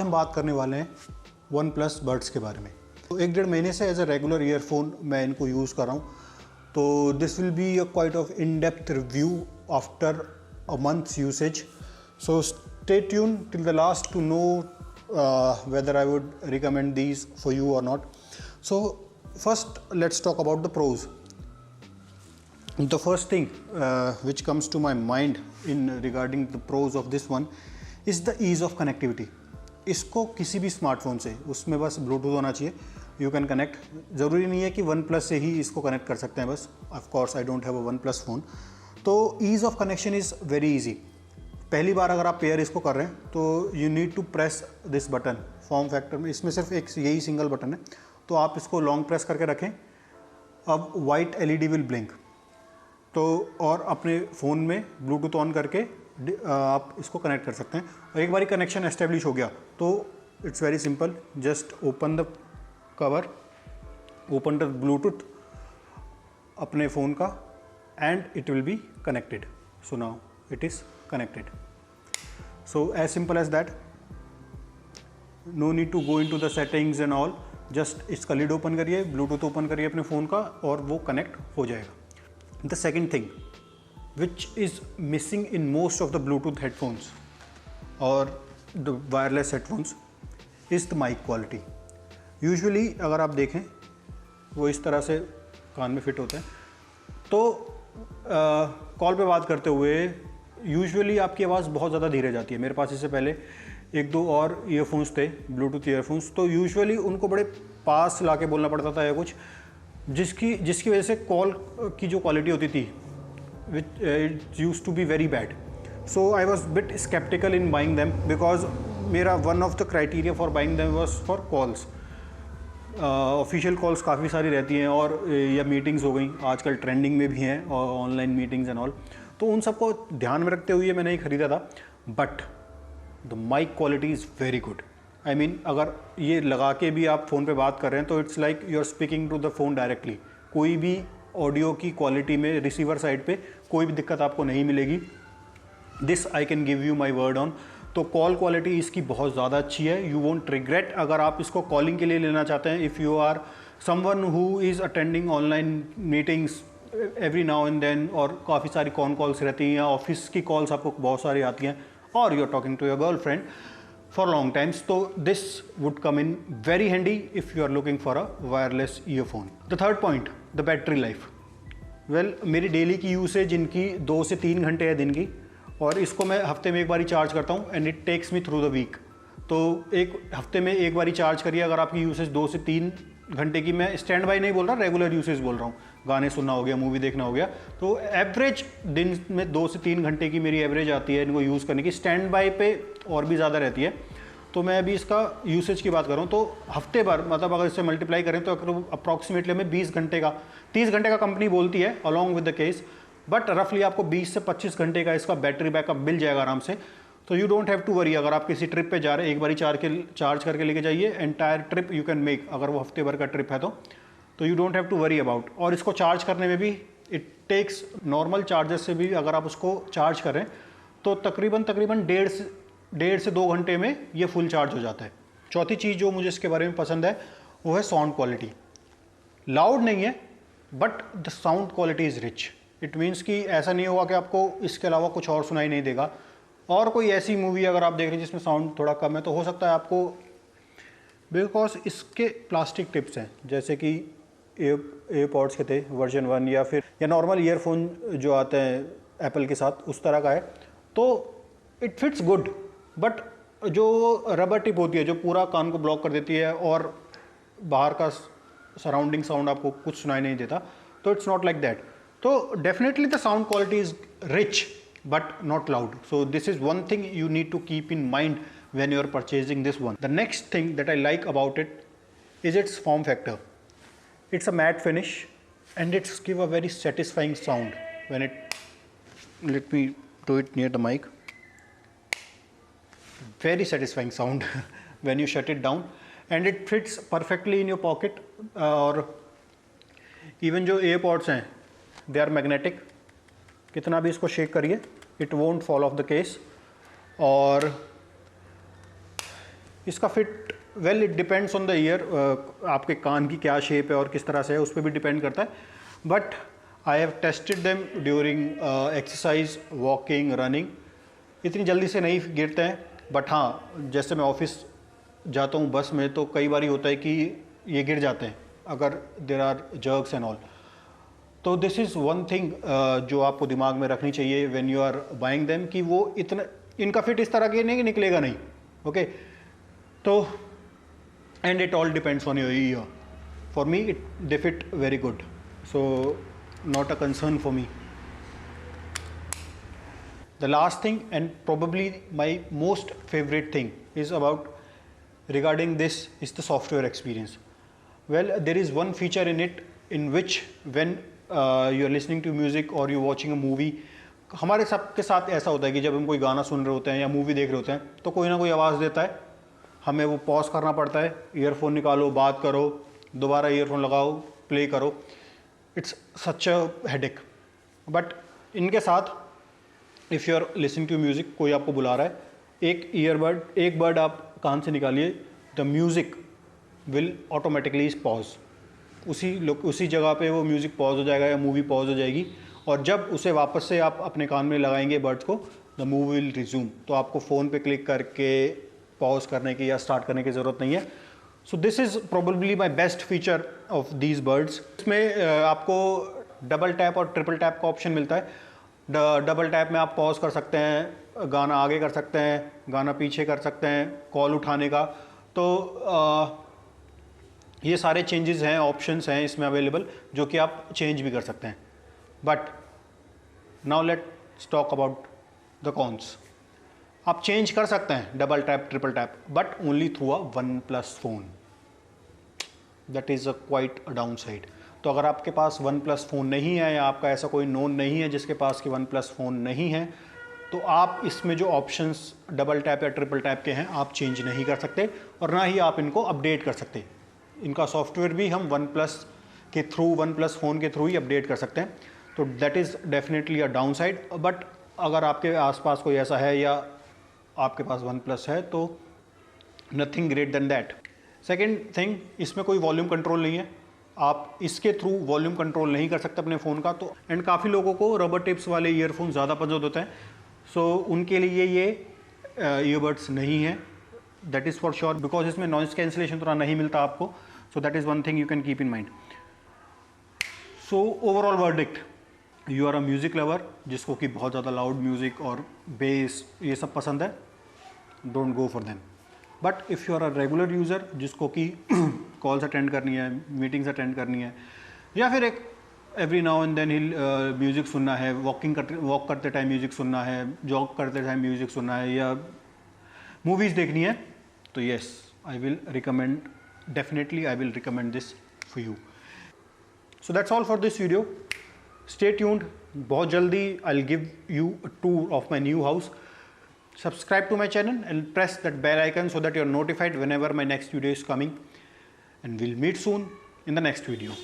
हम बात करने वाले हैं वन प्लस बड्स के बारे में। तो 1-1.5 महीने से एज अ रेगुलर ईयरफोन मैं इनको यूज़ कर रहा हूँ। तो this will be a quite of in depth review after a months usage. So stay tune till the last to know whether I would recommend these for you or not. So first let's talk about the pros. The first thing which comes to my mind in regarding the pros of this one is the ease of connectivity. इसको किसी भी smartphone से, उसमें बस Bluetooth होना चाहिए, you can connect. ज़रूरी नहीं है कि वन प्लस से ही इसको कनेक्ट कर सकते हैं बस। Of course I don't have a OnePlus phone. तो ease of connection is very easy. पहली बार अगर आप पेयर इसको कर रहे हैं तो you need to press this button. Form factor में इसमें सिर्फ एक यही सिंगल बटन है, तो आप इसको लॉन्ग प्रेस करके रखें। अब वाइट एलईडी विल ब्लिंक, तो और अपने फ़ोन में ब्लूटूथ ऑन करके आप इसको कनेक्ट कर सकते हैं। और एक बार कनेक्शन एस्टेब्लिश हो गया तो it's very simple, just open the cover, open the Bluetooth अपने फ़ोन का and it will be connected. So now it is connected. So as simple as that, no need to go into the settings and all, just इसका lid open करिए, Bluetooth open करिए अपने phone का और वो connect हो जाएगा। The second thing which is missing in most of the Bluetooth headphones or the wireless headphones is the mic quality. Usually अगर आप देखें वो इस तरह से कान में फिट होते हैं, तो कॉल पे बात करते हुए यूजुअली आपकी आवाज़ बहुत ज़्यादा धीरे जाती है। मेरे पास इससे पहले 1-2 और ईयरफोन्स थे, ब्लूटूथ ईयरफोन्स, तो यूजुअली उनको बड़े पास लाके बोलना पड़ता था या कुछ, जिसकी वजह से कॉल की जो क्वालिटी होती थी which it used to be very bad. So I was bit sceptical in buying them because मेरा one of the criteria for buying them was for calls. Official calls काफ़ी सारी रहती हैं और या मीटिंग्स हो गई, आजकल ट्रेंडिंग में भी हैं और ऑनलाइन मीटिंग्स एंड ऑल, तो उन सबको ध्यान में रखते हुए मैंने ही ख़रीदा था। But the mic quality is very good. I mean अगर ये लगा के भी आप फ़ोन पे बात कर रहे हैं तो it's like you are speaking to the phone directly. कोई भी ऑडियो की क्वालिटी में रिसीवर साइड पे कोई भी दिक्कत आपको नहीं मिलेगी। This I can give you my word on. तो कॉल क्वालिटी इसकी बहुत ज़्यादा अच्छी है। यू वोंट रिग्रेट अगर आप इसको कॉलिंग के लिए लेना चाहते हैं। If you are someone who is attending online meetings every now and then, और काफ़ी सारी कॉल्स रहती हैं या ऑफिस की कॉल्स आपको बहुत सारी आती हैं, और you are talking to your girlfriend for long times, तो this would come in very handy if you are looking for a wireless earphone. The third point, the battery life. Well, मेरी daily की usage इनकी 2 से 3 घंटे है दिन की, और इसको मैं हफ्ते में एक बारी चार्ज करता हूँ and it takes me through the week. तो एक हफ्ते में एक बारी चार्ज करिए अगर आपकी यूसेज 2 से 3 घंटे की, मैं स्टैंड बाई नहीं बोल रहा, रेगुलर यूसेज बोल रहा हूँ, गाने सुनना हो गया, मूवी देखना हो गया, तो एवरेज दिन में 2 से 3 घंटे की मेरी एवरेज आती है इनको यूज़ करने की। स्टैंड बाई पे और भी ज़्यादा रहती है। तो मैं अभी इसका यूसेज की बात कर रहा हूँ, तो हफ्ते भर मतलब अगर इससे मल्टीप्लाई करें तो अप्रॉक्सीमेटली हमें 20 घंटे का, 30 घंटे का कंपनी बोलती है along with the case, but रफली आपको 20 से 25 घंटे का इसका बैटरी बैकअप मिल जाएगा आराम से। तो you don't have to worry. अगर आप किसी ट्रिप पे जा रहे हैं, एक बारी चार्ज करके लेके जाइए, entire trip you can make. अगर वो हफ्ते भर का ट्रिप है तो you don't have to worry about. और इसको चार्ज करने में भी इट टेक्स, नॉर्मल चार्जर से भी अगर आप उसको चार्ज करें तो तकरीबन 1.5 से 2 घंटे में ये फुल चार्ज हो जाता है। चौथी चीज़ जो मुझे इसके बारे में पसंद है वो है साउंड क्वालिटी। लाउड नहीं है but the sound quality is rich. It means कि ऐसा नहीं होगा कि आपको इसके अलावा कुछ और सुनाई नहीं देगा। और कोई ऐसी मूवी अगर आप देख रहे हैं जिसमें साउंड थोड़ा कम है तो हो सकता है आपको, बिकॉज इसके प्लास्टिक टिप्स हैं, जैसे कि एयरपॉड्स के थे वर्जन 1 या नॉर्मल ईयरफोन जो आते हैं एप्पल के साथ, उस तरह का है, तो इट फिट्स गुड। बट जो रबर टिप होती है जो पूरा कान को ब्लॉक कर देती है और बाहर का सराउंडिंग साउंड आपको कुछ सुनाई नहीं देता, तो इट्स नॉट लाइक दैट। तो definitely the sound quality is rich but not loud. So this is one thing you need to keep in mind when you are purchasing this one. The next thing that I like about it is its form factor. It's a matte finish and it's give a very satisfying sound when it, let me do it near the mic, very satisfying sound when you shut it down, and it fits perfectly in your pocket. और even जो earpods हैं they are magnetic, कितना भी इसको shake करिए it won't fall of the case. और इसका fit well it depends on the year, आपके कान की क्या शेप है और किस तरह से है उस पर भी डिपेंड करता है, but I have tested them during exercise, walking, running. इतनी जल्दी से नहीं गिरते हैं, बट हाँ जैसे मैं ऑफिस जाता हूँ बस में तो कई बार होता है कि ये गिर जाते हैं अगर there are jerks and all. तो दिस इज़ वन थिंग जो आपको दिमाग में रखनी चाहिए when you are buying them, कि वो इतना, इनका फिट इस तरह के नहीं निकलेगा नहीं, ओके। तो and it all depends on your year. For me it they fit very good, so not a concern for me. The last thing and probably my most favorite thing is about regarding this is the software experience. Well, there is one feature in it in which when you are listening to music or you watching a movie, हमारे सबके साथ ऐसा होता है कि जब हम कोई गाना सुन रहे होते हैं या मूवी देख रहे होते हैं तो कोई ना कोई आवाज़ देता है, हमें वो पॉज करना पड़ता है, ईयरफोन निकालो, बात करो, दोबारा ईयरफोन लगाओ, प्ले करो। It's such a headache. But इनके साथ if you are listening to music, कोई आपको बुला रहा है, एक बर्ड आप कान से निकालिए, the music will automatically pause, उसी जगह पे वो म्यूज़िक पॉज हो जाएगा या मूवी पॉज हो जाएगी, और जब उसे वापस से आप अपने कान में लगाएंगे बर्ड्स को, द मूवी विल रिज्यूम। तो आपको फ़ोन पे क्लिक करके पॉज करने की या स्टार्ट करने की ज़रूरत नहीं है। So this is probably my best feature of these birds. इसमें आपको डबल टैप और ट्रिपल टैप का ऑप्शन मिलता है। डबल टैप में आप पॉज कर सकते हैं, गाना आगे कर सकते हैं, गाना पीछे कर सकते हैं, कॉल उठाने का। तो ये सारे चेंजेस हैं, ऑप्शंस हैं इसमें अवेलेबल, जो कि आप चेंज भी कर सकते हैं। But now let's talk about the cons. आप चेंज कर सकते हैं double tap, triple tap, but only through a OnePlus phone. That is a quite a down side. तो अगर आपके पास OnePlus फ़ोन नहीं है या आपका ऐसा कोई नोन नहीं है जिसके पास कि OnePlus फ़ोन नहीं है, तो आप इसमें जो ऑप्शंस डबल टैप या ट्रिपल टैप के हैं आप चेंज नहीं कर सकते, और ना ही आप इनको अपडेट कर सकते। इनका सॉफ्टवेयर भी हम OnePlus के थ्रू, OnePlus फ़ोन के थ्रू ही अपडेट कर सकते हैं। तो that is definitely a down side. But अगर आपके आसपास कोई ऐसा है या आपके पास OnePlus है तो nothing great then that. Second thing, इसमें कोई वॉल्यूम कंट्रोल नहीं है, आप इसके थ्रू वॉल्यूम कंट्रोल नहीं कर सकते अपने फ़ोन का। तो एंड काफ़ी लोगों को रबर टिप्स वाले ईयरफोन ज़्यादा पसंद होते हैं, सो उनके लिए ये ईयरबड्स नहीं है, that is for sure, because इसमें नॉइस कैंसिलेशन थोड़ा नहीं मिलता आपको। So that is one thing you can keep in mind. So overall verdict, you are a music lover जिसको कि बहुत ज़्यादा लाउड म्यूज़िक और बेस ये सब पसंद है, don't go for them. But if you are a regular user जिसको कि कॉल्स अटेंड करनी है, मीटिंग्स अटेंड करनी है, या फिर एक every now and then hill music सुनना है, वॉक करते टाइम म्यूज़िक सुनना है, जॉग करते टाइम म्यूज़िक सुनना है, या मूवीज़ देखनी है, तो yes I will recommend, definitely I will recommend this for you. So that's all for this video. Stay tuned, बहुत जल्दी I will give you a tour of my new house. Subscribe to my channel and press that bell icon so that you're notified whenever my next video is coming, and we'll meet soon in the next video.